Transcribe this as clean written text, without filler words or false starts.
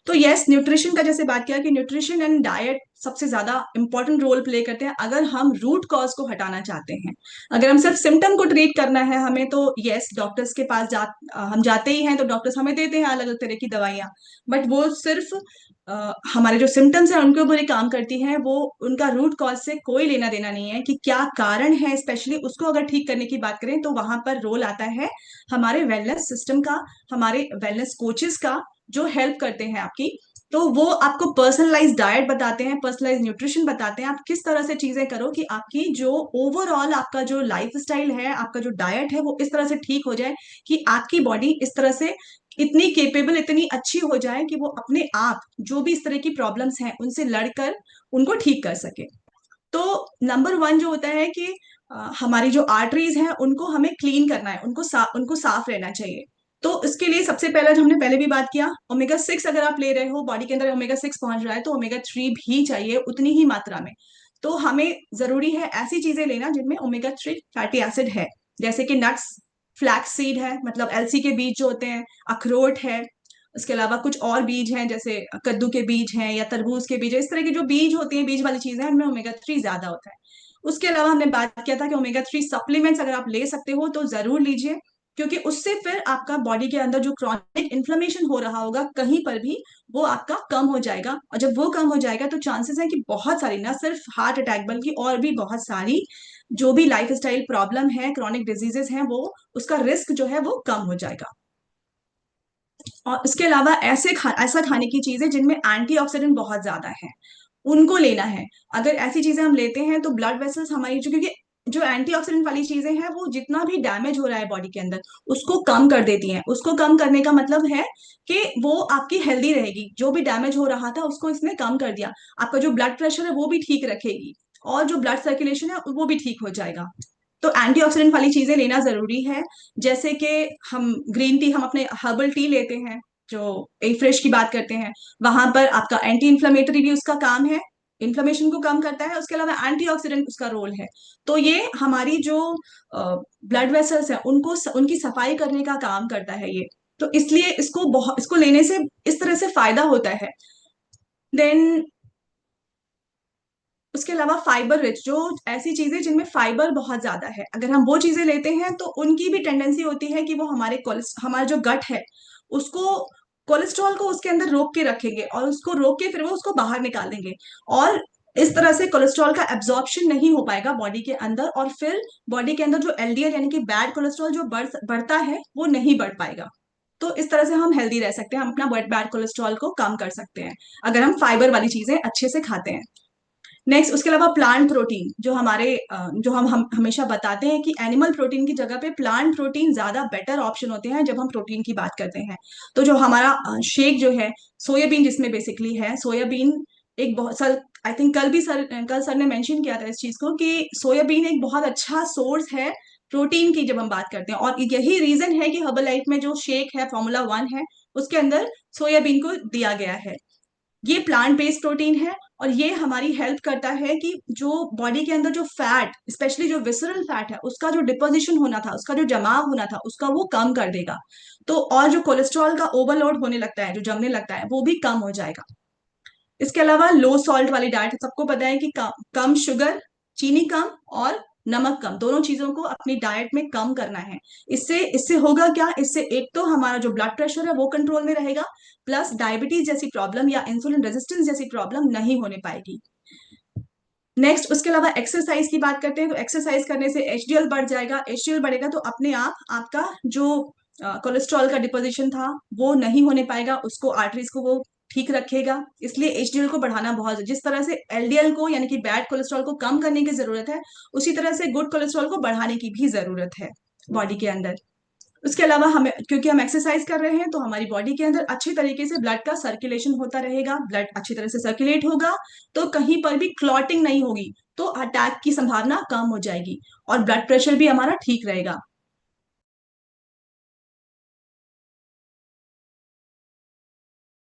तो yes, nutrition का जैसे बात किया कि न्यूट्रिशन एंड डाइट सबसे ज्यादा इंपॉर्टेंट रोल प्ले करते हैं अगर हम रूट कॉज को हटाना चाहते हैं। अगर हम सिर्फ सिम्टम को ट्रीट करना है हमें, तो यस, डॉक्टर्स के पास हम जाते ही हैं तो डॉक्टर्स हमें देते हैं अलग अलग तरह की दवाइयां। बट वो सिर्फ हमारे जो सिम्टम्स हैं उनके ऊपर ही काम करती हैं, वो उनका रूट कॉज से कोई लेना देना नहीं है कि क्या कारण है। स्पेशली उसको अगर ठीक करने की बात करें तो वहां पर रोल आता है हमारे वेलनेस सिस्टम का, हमारे वेलनेस कोचेस का, जो हेल्प करते हैं आपकी। तो वो आपको पर्सनलाइज डाइट बताते हैं, पर्सनलाइज न्यूट्रिशन बताते हैं, आप किस तरह से चीजें करो कि आपकी जो ओवरऑल आपका जो लाइफ स्टाइल है, आपका जो डाइट है, वो इस तरह से ठीक हो जाए कि आपकी बॉडी इस तरह से इतनी केपेबल, इतनी अच्छी हो जाए कि वो अपने आप जो भी इस तरह की प्रॉब्लम्स हैं उनसे लड़कर उनको ठीक कर सके। तो नंबर वन जो होता है कि हमारी जो आर्टरीज हैं उनको हमें क्लीन करना है, उनको साफ रहना चाहिए। तो इसके लिए सबसे पहले, जो हमने पहले भी बात किया, ओमेगा 6 अगर आप ले रहे हो, बॉडी के अंदर ओमेगा 6 पहुंच रहा है तो ओमेगा 3 भी चाहिए उतनी ही मात्रा में। तो हमें जरूरी है ऐसी चीजें लेना जिनमें ओमेगा 3 फैटी एसिड है, जैसे कि नट्स, फ्लैक्स सीड है, मतलब एलसी के बीज जो होते हैं, अखरोट है। उसके अलावा कुछ और बीज हैं जैसे कद्दू के बीज हैं या तरबूज के बीज है, इस तरह के जो बीज होते हैं, बीज वाली चीजें हैं, उनमें ओमेगा 3 ज्यादा होता है। उसके अलावा हमने बात किया था कि ओमेगा 3 सप्लीमेंट्स अगर आप ले सकते हो तो जरूर लीजिए, क्योंकि उससे फिर आपका बॉडी के अंदर जो क्रॉनिक इन्फ्लेमेशन हो रहा होगा कहीं पर भी, वो आपका कम हो जाएगा। और जब वो कम हो जाएगा तो चांसेस है कि बहुत सारी, ना सिर्फ हार्ट अटैक बल्कि और भी बहुत सारी जो भी लाइफ स्टाइल प्रॉब्लम है, क्रॉनिक डिजीजेस हैं, वो उसका रिस्क जो है वो कम हो जाएगा। और इसके अलावा ऐसा खाने की चीजें जिनमें एंटीऑक्सीडेंट बहुत ज्यादा है, उनको लेना है। अगर ऐसी चीजें हम लेते हैं तो ब्लड वेसल्स हमारी जो, क्योंकि जो एंटीऑक्सीडेंट वाली चीजें हैं वो जितना भी डैमेज हो रहा है बॉडी के अंदर उसको कम कर देती हैं। उसको कम करने का मतलब है कि वो आपकी हेल्दी रहेगी, जो भी डैमेज हो रहा था उसको इसने कम कर दिया। आपका जो ब्लड प्रेशर है वो भी ठीक रखेगी, और जो ब्लड सर्कुलेशन है वो भी ठीक हो जाएगा। तो एंटीऑक्सीडेंट वाली चीजें लेना जरूरी है। जैसे कि हम ग्रीन टी, हम अपने हर्बल टी लेते हैं, जो ए फ्रेश की बात करते हैं, वहां पर आपका एंटी इन्फ्लेमेटरी भी उसका काम है, इन्फ्लेमेशन को कम करता है, उसके अलावा एंटीऑक्सीडेंट उसका रोल है। तो ये हमारी जो ब्लड वेसल्स है उनको उनकी सफाई करने का काम करता है ये। तो इसलिए इसको लेने से इस तरह से फायदा होता है। देन उसके अलावा फाइबर रिच, जो ऐसी चीजें जिनमें फाइबर बहुत ज्यादा है, अगर हम वो चीजें लेते हैं तो उनकी भी टेंडेंसी होती है कि वो हमारा जो गट है उसको, कोलेस्ट्रॉल को उसके अंदर रोक के रखेंगे और उसको रोक के फिर वो उसको बाहर निकाल देंगे। और इस तरह से कोलेस्ट्रॉल का एब्जॉर्प्शन नहीं हो पाएगा बॉडी के अंदर, और फिर बॉडी के अंदर जो एलडीएल यानी कि बैड कोलेस्ट्रॉल जो बढ़ता है वो नहीं बढ़ पाएगा। तो इस तरह से हम हेल्दी रह सकते हैं, हम अपना बैड कोलेस्ट्रॉल को कम कर सकते हैं अगर हम फाइबर वाली चीजें अच्छे से खाते हैं। नेक्स्ट, उसके अलावा प्लांट प्रोटीन, जो जो हम हमेशा बताते हैं कि एनिमल प्रोटीन की जगह पे प्लांट प्रोटीन ज्यादा बेटर ऑप्शन होते हैं जब हम प्रोटीन की बात करते हैं। तो जो हमारा शेक जो है, सोयाबीन जिसमें बेसिकली है, सोयाबीन एक बहुत सर, आई थिंक कल सर ने मेंशन किया था इस चीज को कि सोयाबीन एक बहुत अच्छा सोर्स है प्रोटीन की जब हम बात करते हैं। और यही रीजन है कि हर्बल लाइफ में जो शेक है, फॉर्मूला 1 है, उसके अंदर सोयाबीन को दिया गया है। ये प्लांट बेस्ड प्रोटीन है, और ये हमारी हेल्प करता है कि जो बॉडी के अंदर जो फैट, स्पेशली जो विसरल फैट है, उसका जो डिपोजिशन होना था, उसका जो जमाव होना था, उसका वो कम कर देगा। तो और जो कोलेस्ट्रॉल का ओवरलोड होने लगता है, जो जमने लगता है, वो भी कम हो जाएगा। इसके अलावा लो सॉल्ट वाली डाइट, सबको पता है कि कम शुगर, चीनी कम और नमक कम, दोनों चीजों को अपनी डाइट में कम करना है। इससे इससे होगा क्या, इससे एक तो हमारा जो ब्लड प्रेशर है वो कंट्रोल में रहेगा, प्लस डायबिटीज जैसी प्रॉब्लम या इंसुलिन रेजिस्टेंस जैसी प्रॉब्लम नहीं होने पाएगी। नेक्स्ट, उसके अलावा एक्सरसाइज की बात करते हैं, तो एक्सरसाइज करने से एचडीएल बढ़ जाएगा। एचडीएल बढ़ेगा तो अपने आप आपका जो कोलेस्ट्रॉल का डिपोजिशन था वो नहीं होने पाएगा, उसको आर्टरीज को वो ठीक रखेगा। इसलिए एचडीएल को बढ़ाना बहुत, जिस तरह से एलडीएल को यानी कि बैड कोलेस्ट्रॉल को कम करने की जरूरत है, उसी तरह से गुड कोलेस्ट्रॉल को बढ़ाने की भी जरूरत है बॉडी के अंदर। उसके अलावा हमें, क्योंकि हम एक्सरसाइज कर रहे हैं तो हमारी बॉडी के अंदर अच्छी तरीके से ब्लड का सर्कुलेशन होता रहेगा, ब्लड अच्छी तरह से सर्कुलेट होगा, तो कहीं पर भी क्लॉटिंग नहीं होगी, तो अटैक की संभावना कम हो जाएगी और ब्लड प्रेशर भी हमारा ठीक रहेगा।